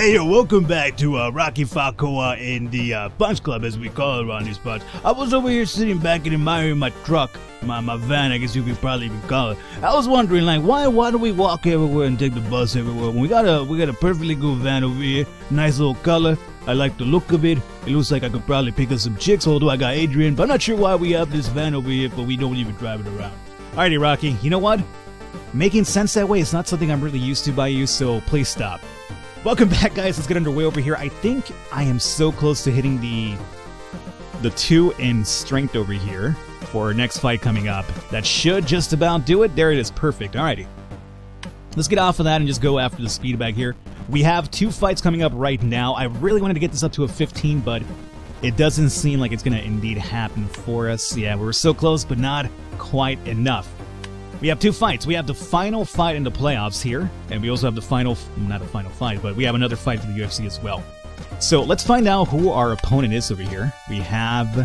Hey, yo, welcome back to Rocky Falcoa in the Punch Club, as we call it around these parts. I was over here sitting back and admiring my truck, my van, I guess you could probably even call it. I was wondering, like, why do we walk everywhere and take the bus everywhere when we got a perfectly good van over here, nice little color. I like the look of it. It looks like I could probably pick up some chicks, although I got Adrian, but I'm not sure why we have this van over here, but we don't even drive it around. Alrighty, Rocky, you know what? Making sense that way is not something I'm really used to by you, so please stop. Welcome back, guys. Let's get underway over here. I think I am so close to hitting the 2 in strength over here for our next fight coming up. That should just about do it. There it is. Perfect. Alrighty. Let's get off of that and just go after the speed bag here. We have 2 fights coming up right now. I really wanted to get this up to a 15, but it doesn't seem like it's going to indeed happen for us. Yeah, we're so close, but not quite enough. We have 2 fights. We have the final fight in the playoffs here, and we also have the final, not a final fight, but we have another fight for the UFC as well. So let's find out who our opponent is over here. We have...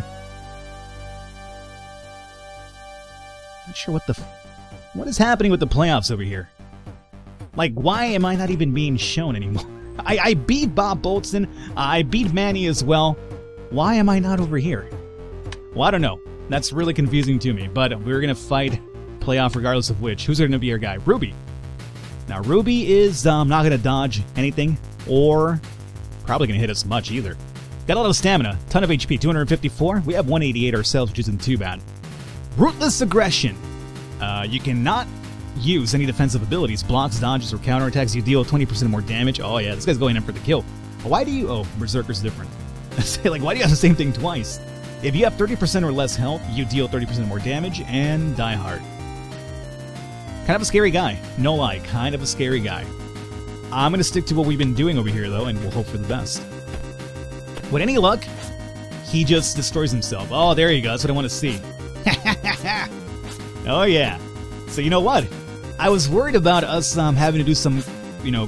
Not sure what is happening with the playoffs over here. Like, why am I not even being shown anymore? I beat Bob Bolton. I beat Manny as well. Why am I not over here? Well, I don't know. That's really confusing to me, but we're going to fight playoff regardless of which. Who's going to be our guy? Ruby. Now, Ruby is not going to dodge anything, or probably going to hit us much either. Got a lot of stamina, ton of HP, 254. We have 188 ourselves, which isn't too bad. Ruthless aggression. You cannot use any defensive abilities, blocks, dodges, or counterattacks. You deal 20% more damage. Oh yeah, this guy's going in for the kill. Why do you... Oh, Berserker's different. Like, why do you have the same thing twice? If you have 30% or less health, you deal 30% more damage and die hard. Kind of a scary guy. No lie, kind of a scary guy. I'm going to stick to what we've been doing over here, though, and we'll hope for the best. With any luck, he just destroys himself. Oh, there you go. That's what I want to see. Oh, yeah. So, you know what? I was worried about us having to do some,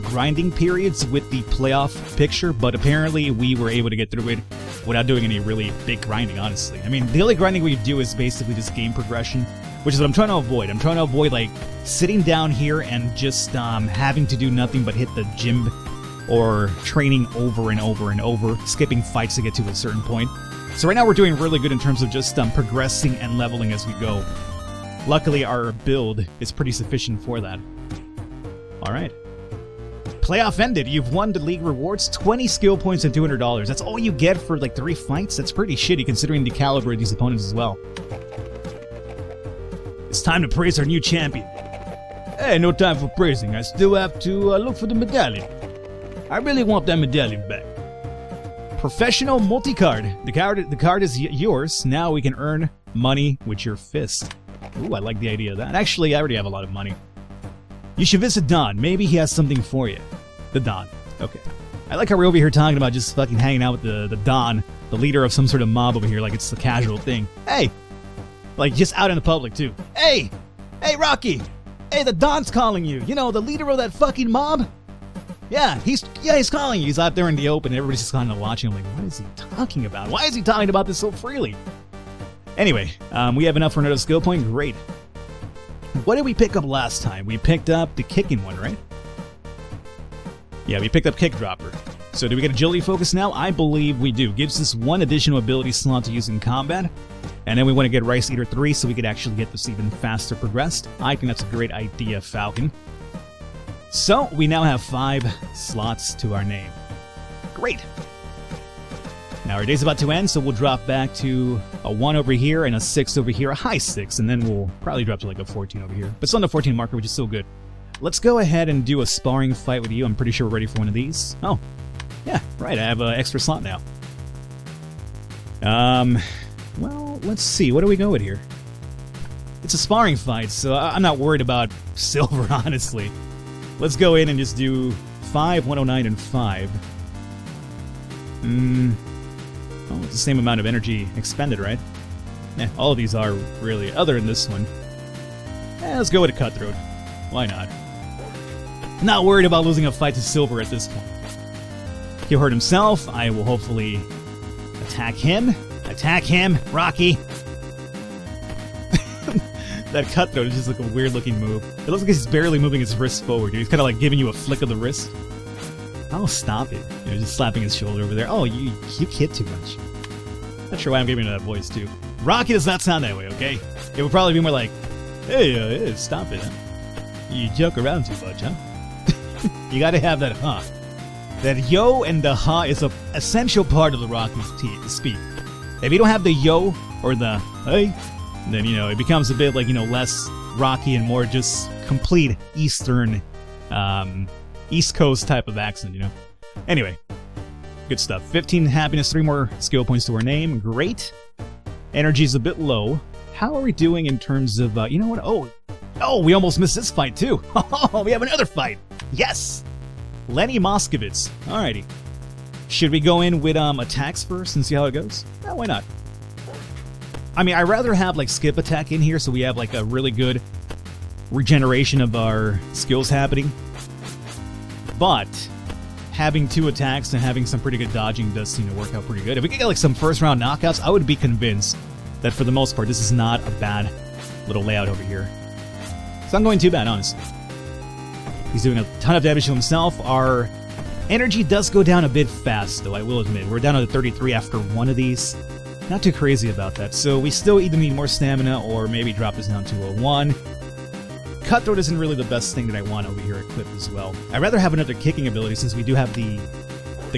grinding periods with the playoff picture, but apparently we were able to get through it without doing any really big grinding, honestly. I mean, the only grinding we do is basically just game progression, which is what I'm trying to avoid. I'm trying to avoid, like, sitting down here and just having to do nothing but hit the gym or training over and over and over, skipping fights to get to a certain point. So right now we're doing really good in terms of just progressing and leveling as we go. Luckily, our build is pretty sufficient for that. All right. Playoff ended. You've won the league rewards, 20 skill points and $200. That's all you get for, like, 3 fights? That's pretty shitty considering the caliber of these opponents as well. It's time to praise our new champion. Hey, no time for praising. I still have to look for the medallion. I really want that medallion back. Professional multi-card. The card is yours. Now we can earn money with your fist. Ooh, I like the idea of that. Actually, I already have a lot of money. You should visit Don. Maybe he has something for you. The Don. Okay. I like how we're over here talking about just fucking hanging out with the Don, the leader of some sort of mob over here, like it's a casual thing. Hey! Like, just out in the public, too. Hey! Hey, Rocky! Hey, the Don's calling you! You know, the leader of that fucking mob? Yeah, he's calling you. He's out there in the open, and everybody's just kind of watching him like, what is he talking about? Why is he talking about this so freely? Anyway, we have enough for another skill point. Great. What did we pick up last time? We picked up the kicking one, right? Yeah, we picked up Kick Dropper. So do we get agility focus now? I believe we do. Gives us 1 additional ability slot to use in combat. And then we want to get Rice Eater 3 so we could actually get this even faster progressed. I think that's a great idea, Falcon. So we now have 5 slots to our name. Great. Now our day's about to end, so we'll drop back to a 1 over here and a 6 over here, a high 6, and then we'll probably drop to like a 14 over here. But still on the 14 marker, which is still good. Let's go ahead and do a sparring fight with you. I'm pretty sure we're ready for one of these. Oh, yeah, right, I have an extra slot now. Well, let's see, what do we go with here? It's a sparring fight, so I'm not worried about silver, honestly. Let's go in and just do 5, 109, and 5. Oh, it's the same amount of energy expended, right? Yeah, all of these are, really, other than this one. Let's go with a Cutthroat. Why not? Not worried about losing a fight to silver at this point. He'll hurt himself. I will hopefully attack him. Attack him, Rocky! That Cutthroat is just like a weird-looking move. It looks like he's barely moving his wrist forward. He's kind of like giving you a flick of the wrist. Oh, stop it. You're just slapping his shoulder over there. Oh, you kid too much. Not sure why I'm giving it that voice, too. Rocky does not sound that way, okay? It would probably be more like, hey, stop it, huh? You joke around too much, huh? You gotta have that huh. That yo and the huh is an essential part of the Rocky speak. If you don't have the yo or the hey, then, it becomes a bit like, less Rocky and more just complete Eastern, East Coast type of accent, Anyway, good stuff. 15 happiness, 3 more skill points to our name. Great. Energy's a bit low. How are we doing in terms of, you know what? Oh, we almost missed this fight, too. Oh, we have another fight. Yes. Lenny Moskovitz. Alrighty. Should we go in with attacks first and see how it goes? Why not? I mean, I'd rather have, skip attack in here so we have, a really good regeneration of our skills happening. But having 2 attacks and having some pretty good dodging does seem to work out pretty good. If we could get, some first-round knockouts, I would be convinced that, for the most part, this is not a bad little layout over here. It's not going too bad, honestly. He's doing a ton of damage to himself. Our energy does go down a bit fast, though, I will admit. We're down to 33 after one of these. Not too crazy about that. So we still either need more stamina or maybe drop this down to a 1. Cutthroat isn't really the best thing that I want over here equipped as well. I'd rather have another kicking ability since we do have the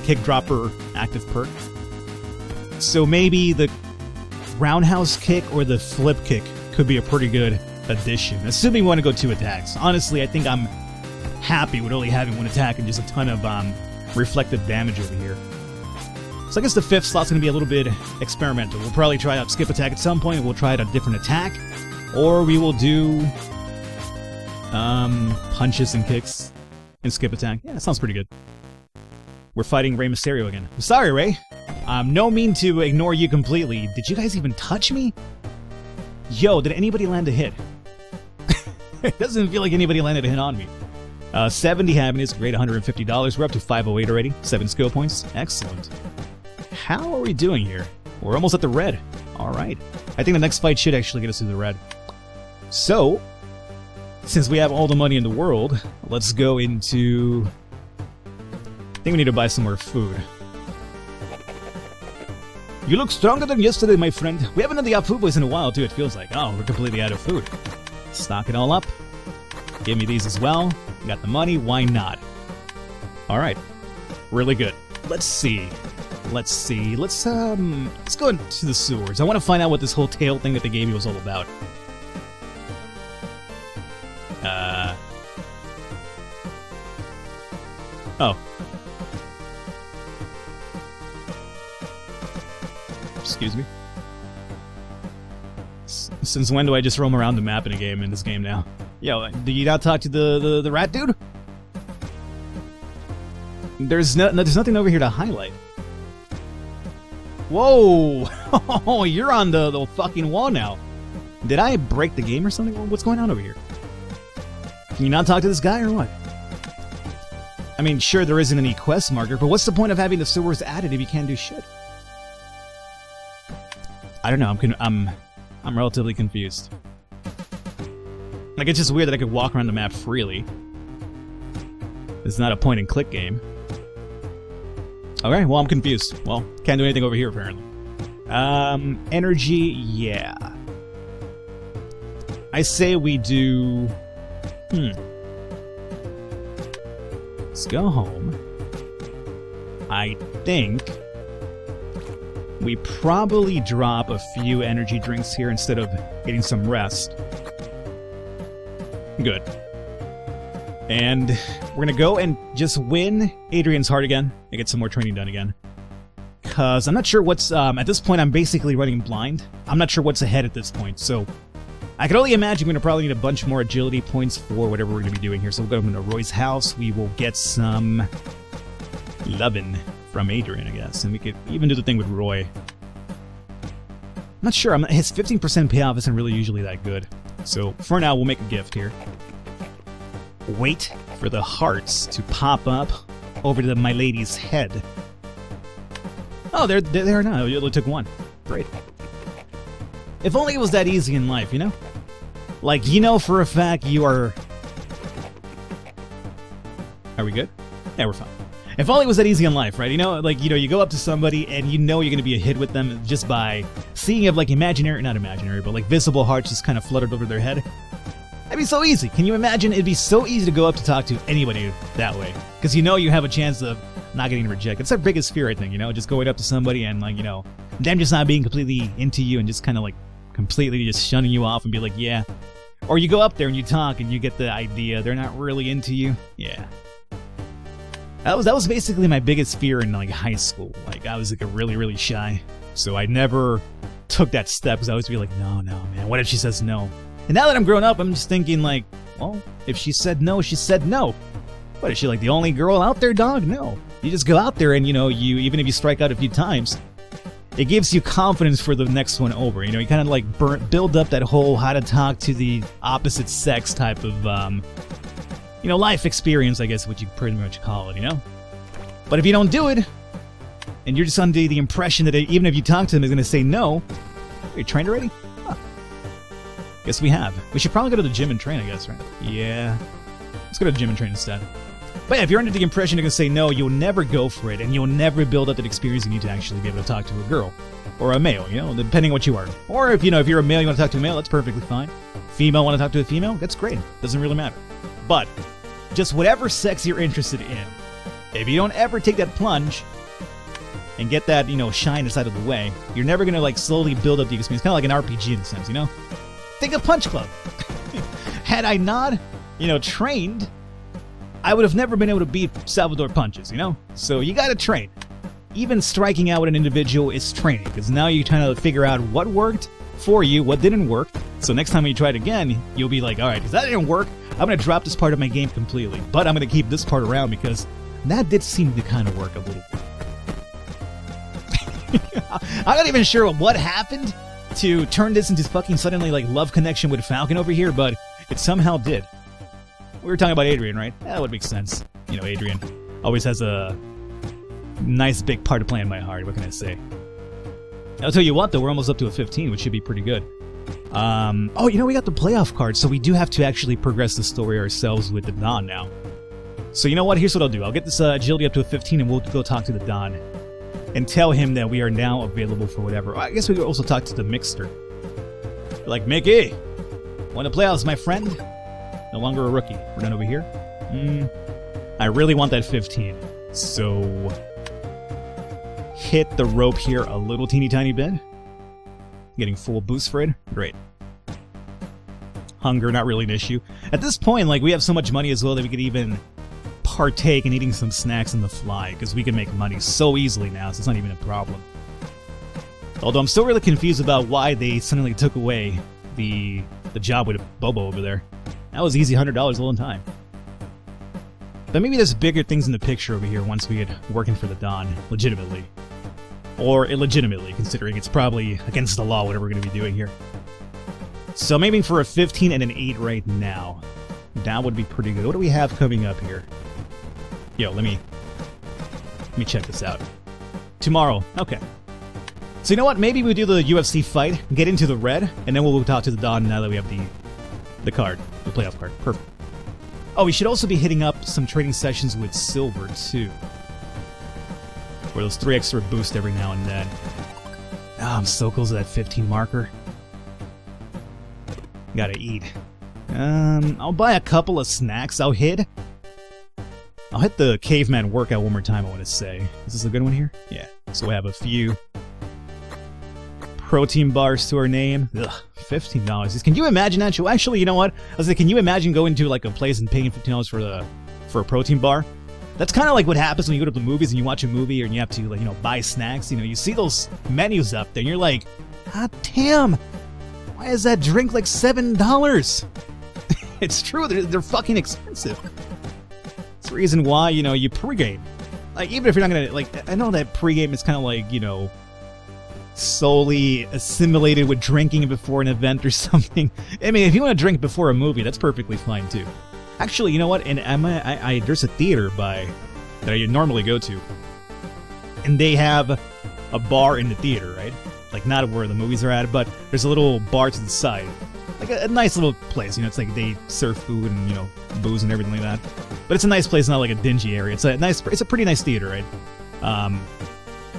kick dropper active perk. So maybe the roundhouse kick or the flip kick could be a pretty good addition, assuming we want to go 2 attacks. Honestly, I think I'm happy with only having 1 attack and just a ton of reflective damage over here. So I guess the 5th slot's going to be a little bit experimental. We'll probably try out skip attack at some point. We'll try out a different attack, or we will do punches and kicks and skip attack. Yeah, that sounds pretty good. We're fighting Rey Mysterio again. I'm sorry, Rey. No mean to ignore you completely. Did you guys even touch me? Yo, did anybody land a hit? It doesn't feel like anybody landed a hit on me. 70 happiness, great, $150. We're up to 508 already. 7 skill points. Excellent. How are we doing here? We're almost at the red. Alright. I think the next fight should actually get us to the red. So, since we have all the money in the world, let's go into... I think we need to buy some more food. You look stronger than yesterday, my friend. We haven't had the food boys in a while, too, it feels like. Oh, we're completely out of food. Stock it all up. Give me these as well. Got the money, why not? Alright. Really good. Let's see. Let's go into the sewers. I want to find out what this whole tail thing that they gave me was all about. Oh. Excuse me. Since when do I just roam around the map in this game now? Yo, do you not talk to the rat dude? There's nothing over here to highlight. Whoa! Oh, you're on the fucking wall now. Did I break the game or something? What's going on over here? Can you not talk to this guy or what? I mean, sure, there isn't any quest marker, but what's the point of having the sewers added if you can't do shit? I don't know. I'm relatively confused. Like, it's just weird that I could walk around the map freely. It's not a point-and-click game. Okay, well, I'm confused. Well, can't do anything over here, apparently. Energy, yeah. I say we do... Let's go home. I think we probably drop a few energy drinks here instead of getting some rest. Good. And we're gonna go and just win Adrian's heart again and get some more training done again. Cause I'm not sure what's, at this point I'm basically running blind. I'm not sure what's ahead at this point, so I can only imagine we're gonna probably need a bunch more agility points for whatever we're gonna be doing here. So we'll go into Roy's house, we will get some lovin' from Adrian, I guess, and we could even do the thing with Roy. I'm not sure, his 15% payoff isn't really usually that good. So for now, we'll make a gift here. Wait for the hearts to pop up over to my lady's head. Oh, they're there now. It only took one. Great. If only it was that easy in life, you know? Like, you know for a fact you are... Are we good? Yeah, we're fine. If only it was that easy in life, right? You know, like, you go up to somebody and you know you're going to be a hit with them just by seeing if, like, not imaginary, but, like, visible hearts just kind of fluttered over their head. That'd be so easy. Can you imagine? It'd be so easy to go up to talk to anybody that way. Because you know you have a chance of not getting rejected. It's our biggest fear, I think, just going up to somebody and, like, them just not being completely into you and just kind of, like, completely just shunning you off and be like, yeah. Or you go up there and you talk and you get the idea they're not really into you. Yeah. That was basically my biggest fear in, like, high school. Like, I was, like, really, really shy. So I never took that step because I always be like, no, man. What if she says no? And now that I'm grown up, I'm just thinking, like, well, if she said no, she said no. What, is she, like, the only girl out there, dog? No. You just go out there and, you even if you strike out a few times, it gives you confidence for the next one over. You kind of, like, build up that whole how to talk to the opposite sex type of, life experience, I guess, what you pretty much call it, But if you don't do it, and you're just under the impression that even if you talk to them, he's going to say no, are you trained already? Huh. Guess we have. We should probably go to the gym and train, I guess, right? Yeah. Let's go to the gym and train instead. But yeah, if you're under the impression they're going to say no, you'll never go for it, and you'll never build up that experience you need to actually be able to talk to a girl. Or a male, depending on what you are. Or if you're a male, you want to talk to a male, that's perfectly fine. Female want to talk to a female, that's great. Doesn't really matter. But just whatever sex you're interested in, if you don't ever take that plunge and get that, shine aside of the way, you're never going to, like, slowly build up the experience. Kind of like an RPG in a sense, Think of Punch Club. Had I not, trained, I would have never been able to beat Salvador punches, So you got to train. Even striking out with an individual is training, because now you're trying to figure out what worked for you, what didn't work. So next time you try it again, you'll be like, all right, because that didn't work, I'm going to drop this part of my game completely. But I'm going to keep this part around because that did seem to kind of work a little bit. I'm not even sure what happened to turn this into fucking suddenly, like, love connection with Falcon over here, but it somehow did. We were talking about Adrian, right? That would make sense. Adrian always has a nice big part to play in my heart. What can I say? I'll tell you what, though, we're almost up to a 15, which should be pretty good. We got the playoff card, so we do have to actually progress the story ourselves with the Don now. So you know what? Here's what I'll do. I'll get this agility up to a 15, and we'll go talk to the Don and tell him that we are now available for whatever. I guess we could also talk to the Mixter. Like, Mickey, want to playoffs, my friend? No longer a rookie. We're done over here. I really want that 15. So hit the rope here a little teeny tiny bit. Getting full boost for it. Great. Hunger, not really an issue. At this point, like, we have so much money as well that we could even partake in eating some snacks on the fly, because we can make money so easily now, so it's not even a problem. Although I'm still really confused about why they suddenly took away the job with Bobo over there. That was easy $100 all in time. But maybe there's bigger things in the picture over here once we get working for the Don, legitimately. Or illegitimately, considering it's probably against the law, whatever we're going to be doing here. So maybe for a 15 and an 8 right now. That would be pretty good. What do we have coming up here? Yo, let me check this out. Tomorrow. Okay. So you know what? Maybe we do the UFC fight, get into the red, and then we'll talk to the Don now that we have the card, the playoff card. Perfect. Oh, we should also be hitting up some trading sessions with Silver, too. For those 3 extra boosts every now and then. Ah, I'm so close to that 15 marker. Gotta eat. I'll buy a couple of snacks. I'll hit the caveman workout one more time, I want to say. Is this a good one here? Yeah. So we have a few protein bars to our name. Ugh, $15. Can you imagine that? Actually, you know what? I was like, can you imagine going to, like, a place and paying $15 for a protein bar? That's kind of like what happens when you go to the movies and you watch a movie and you have to, like, buy snacks. You see those menus up there and you're like, ah, damn, why is that drink like $7? It's true, they're fucking expensive. It's the reason why, you pregame. Like, even if you're not gonna, like, I know that pregame is kind of like, solely assimilated with drinking before an event or something. I mean, if you want to drink before a movie, that's perfectly fine too. Actually, you know what? And there's a theater that I normally go to, and they have a bar in the theater, right? Like, not where the movies are at, but there's a little bar to the side, like a nice little place. It's like they serve food and booze and everything like that. But it's a nice place, not like a dingy area. It's a pretty nice theater, right?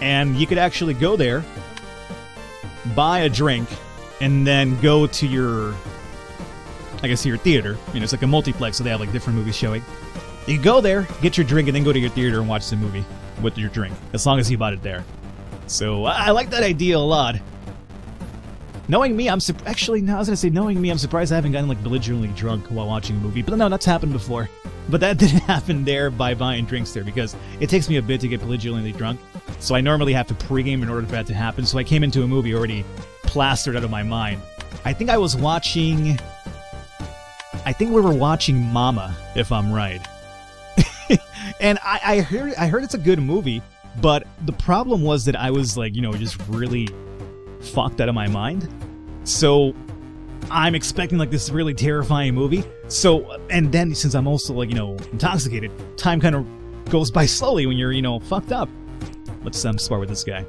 And you could actually go there, buy a drink, and then go to your theater. You know, it's like a multiplex, so they have like different movies showing. You go there, get your drink, and then go to your theater and watch the movie with your drink, as long as you bought it there. So I like that idea a lot. Knowing me, knowing me, I'm surprised I haven't gotten like belligerently drunk while watching a movie. But no, that's happened before. But that didn't happen there by buying drinks there, because it takes me a bit to get belligerently drunk. So I normally have to pregame in order for that to happen. So I came into a movie already plastered out of my mind. I think we were watching Mama, if I'm right. And I heard it's a good movie, but the problem was that I was like, just really fucked out of my mind. So I'm expecting like this really terrifying movie. So, and then since I'm also like, intoxicated, time kind of goes by slowly when you're, fucked up. Let's spar with this guy.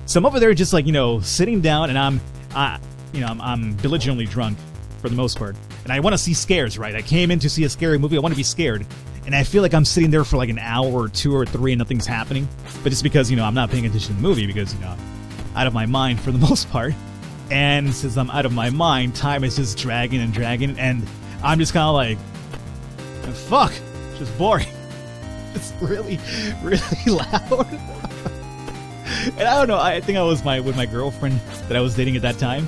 So I'm over there just like, sitting down, and I'm belligerently drunk for the most part. And I want to see scares, right? I came in to see a scary movie. I want to be scared. And I feel like I'm sitting there for like an hour or 2 or 3 and nothing's happening. But it's because, I'm not paying attention to the movie because, I'm out of my mind for the most part. And since I'm out of my mind, time is just dragging and dragging. And I'm just kind of like, fuck, it's just boring. It's really, really loud. And I don't know, I think I was with my girlfriend that I was dating at that time.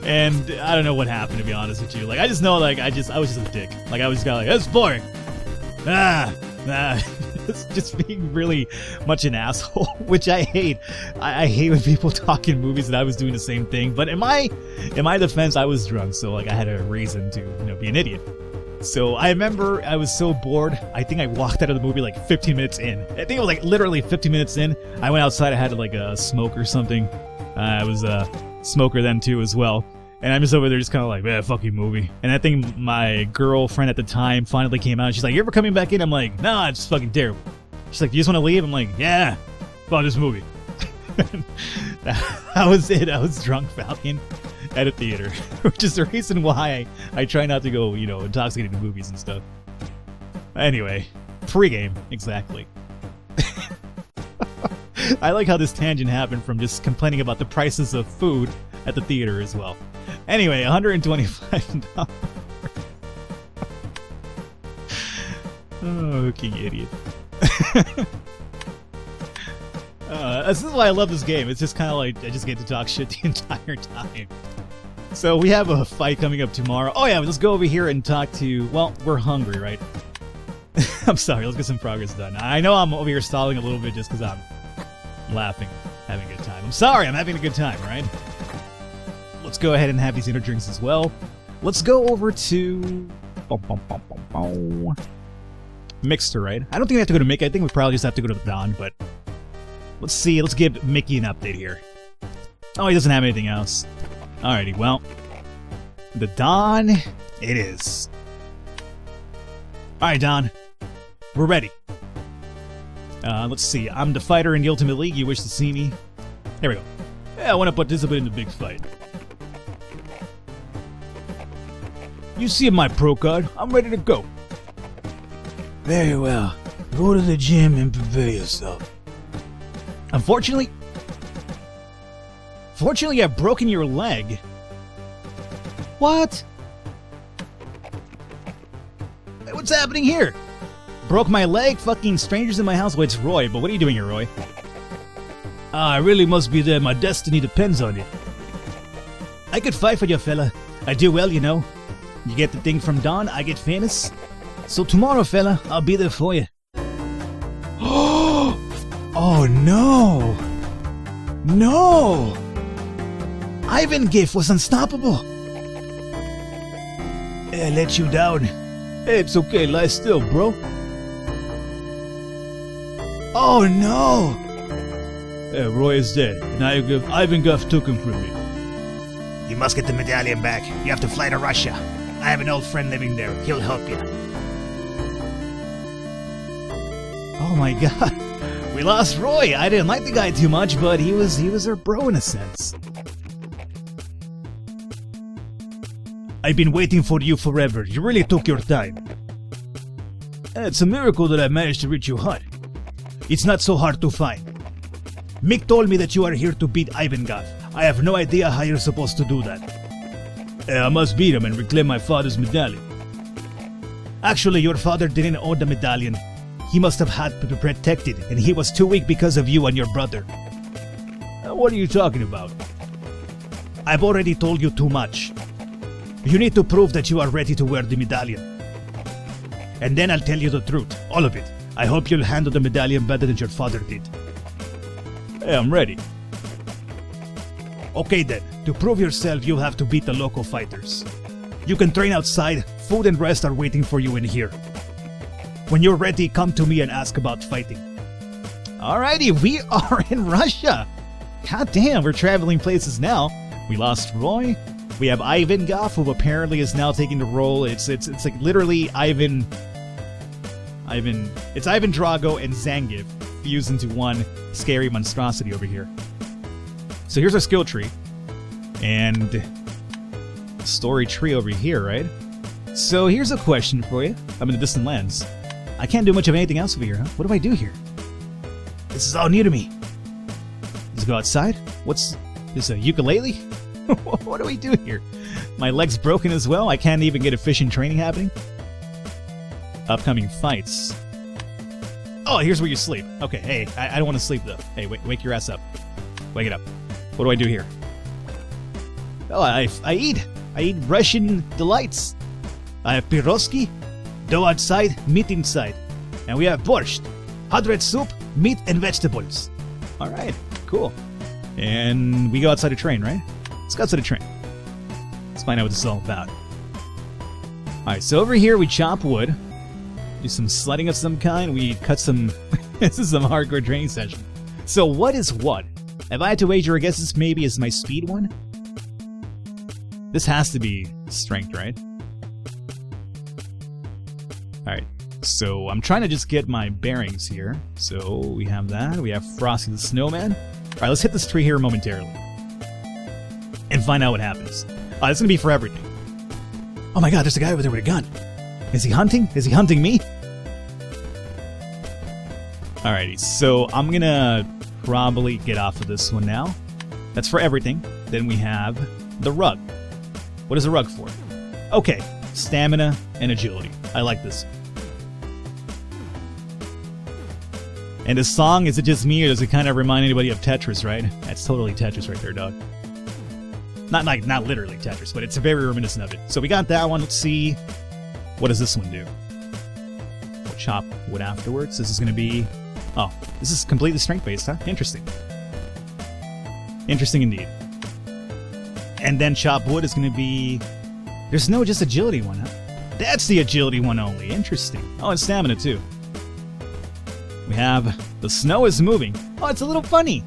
And I don't know what happened, to be honest with you. Like, I just know, like, I was just a dick. Like, I was just kind of like, that's boring. It's just being really much an asshole, which I hate. I hate when people talk in movies that I was doing the same thing. But in my defense, I was drunk, so like I had a reason to be an idiot. So I remember I was so bored. I think I walked out of the movie like 15 minutes in. I think it was like literally 15 minutes in. I went outside. I had like a smoke or something. I was a smoker then too as well. And I'm just over there just kind of like, man, fuck you, movie. And I think my girlfriend at the time finally came out. She's like, you ever coming back in? I'm like, nah, it's fucking terrible. She's like, you just want to leave? I'm like, yeah, fuck this movie. That was it. I was drunk Falcon at a theater, which is the reason why I try not to go, intoxicated to movies and stuff. Anyway, pregame, exactly. I like how this tangent happened from just complaining about the prices of food at the theater as well. Anyway, $125. Oh, king idiot. This is why I love this game. It's just kind of like I just get to talk shit the entire time. So we have a fight coming up tomorrow. Oh yeah, let's go over here and talk to... Well, we're hungry, right? I'm sorry, let's get some progress done. I know I'm over here stalling a little bit just because I'm laughing, having a good time. I'm sorry, I'm having a good time, right? Let's go ahead and have these inner drinks as well. Let's go over to... Mixer, right? I don't think we have to go to Mickey. I think we probably just have to go to the Don, but... Let's see, let's give Mickey an update here. Oh, he doesn't have anything else. Alrighty, well... The Don, it is. Alright, Don. We're ready. Let's see. I'm the fighter in the Ultimate League. You wish to see me? There we go. Yeah, I want to participate in the big fight. You see my pro card? I'm ready to go. Very well. Go to the gym and prepare yourself. Unfortunately, I've broken your leg. What? What's happening here? Broke my leg? Fucking strangers in my house? Well, it's Roy, but what are you doing here, Roy? I really must be there. My destiny depends on it. I could fight for you, fella. I do well, You get the thing from Don, I get famous. So tomorrow, fella, I'll be there for you. Oh, no. No. Ivan Giff was unstoppable. I let you down. Hey, it's okay. Lie still, bro. Oh, no. Roy is dead, and Ivan Giff took him from me. You must get the medallion back. You have to fly to Russia. I have an old friend living there. He'll help you. Oh my god. We lost Roy. I didn't like the guy too much, but he was our bro in a sense. I've been waiting for you forever. You really took your time. It's a miracle that I managed to reach your hut. It's not so hard to find. Mick told me that you are here to beat Ivangoff. I have no idea how you're supposed to do that. I must beat him and reclaim my father's medallion. Actually, your father didn't own the medallion. He must have had to protect it, and he was too weak because of you and your brother. What are you talking about? I've already told you too much. You need to prove that you are ready to wear the medallion. And then I'll tell you the truth, all of it. I hope you'll handle the medallion better than your father did. Hey, I'm ready. Okay then, to prove yourself, you'll have to beat the local fighters. You can train outside, food and rest are waiting for you in here. When you're ready, come to me and ask about fighting. Alrighty, we are in Russia. God damn, we're traveling places now. We lost Roy. We have Ivangoff, who apparently is now taking the role. It's like literally it's Ivan Drago and Zangief fused into one scary monstrosity over here. So here's our skill tree. And story tree over here, right? So here's a question for you. I'm in the distant lands. I can't do much of anything else over here, huh? What do I do here? This is all new to me. Let's go outside. What's this, a ukulele? What do we do here? My leg's broken as well. I can't even get efficient training happening. Upcoming fights. Oh, here's where you sleep. Okay, hey, I don't want to sleep though. Hey, wake your ass up. Wake it up. What do I do here? Oh, I eat. I eat Russian delights. I have piroski, dough outside, meat inside. And we have borscht, hot red soup, meat and vegetables. Alright, cool. And we go outside to train, right? Let's go outside to train. Let's find out what this is all about. Alright, so over here we chop wood. Do some sledding of some kind. We cut some... This is some hardcore training session. So what is what? If I had to wager, I guess this maybe is my speed one? This has to be strength, right? Alright, so I'm trying to just get my bearings here. So we have that. We have Frosty the Snowman. Alright, let's hit this tree here momentarily. And find out what happens. It's going to be for everything. Oh my god, there's a guy over there with a gun. Is he hunting? Is he hunting me? Alrighty, so I'm going to probably get off of this one now. That's for everything. Then we have the rug. What is the rug for? Okay, stamina and agility. I like this. And the song, is it just me or does it kind of remind anybody of Tetris, right? That's totally Tetris right there, dog. Not literally Tetris, but it's very reminiscent of it. So we got that one. Let's see. What does this one do? We'll chop wood afterwards. This is going to be... Oh, this is completely strength-based, huh? Interesting. Interesting indeed. And then chop wood is going to be... There's no just agility one, huh? That's the agility one only. Interesting. Oh, and stamina too. We have... The snow is moving. Oh, it's a little funny.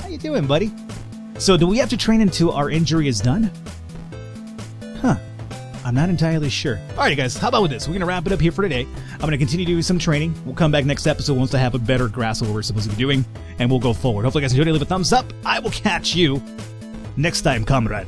How you doing, buddy? So do we have to train until our injury is done? Huh. I'm not entirely sure. Alright guys, how about with this? We're going to wrap it up here for today. I'm going to continue doing some training. We'll come back next episode once I have a better grasp of what we're supposed to be doing. And we'll go forward. Hopefully you guys enjoyed it. Leave a thumbs up. I will catch you next time, comrade.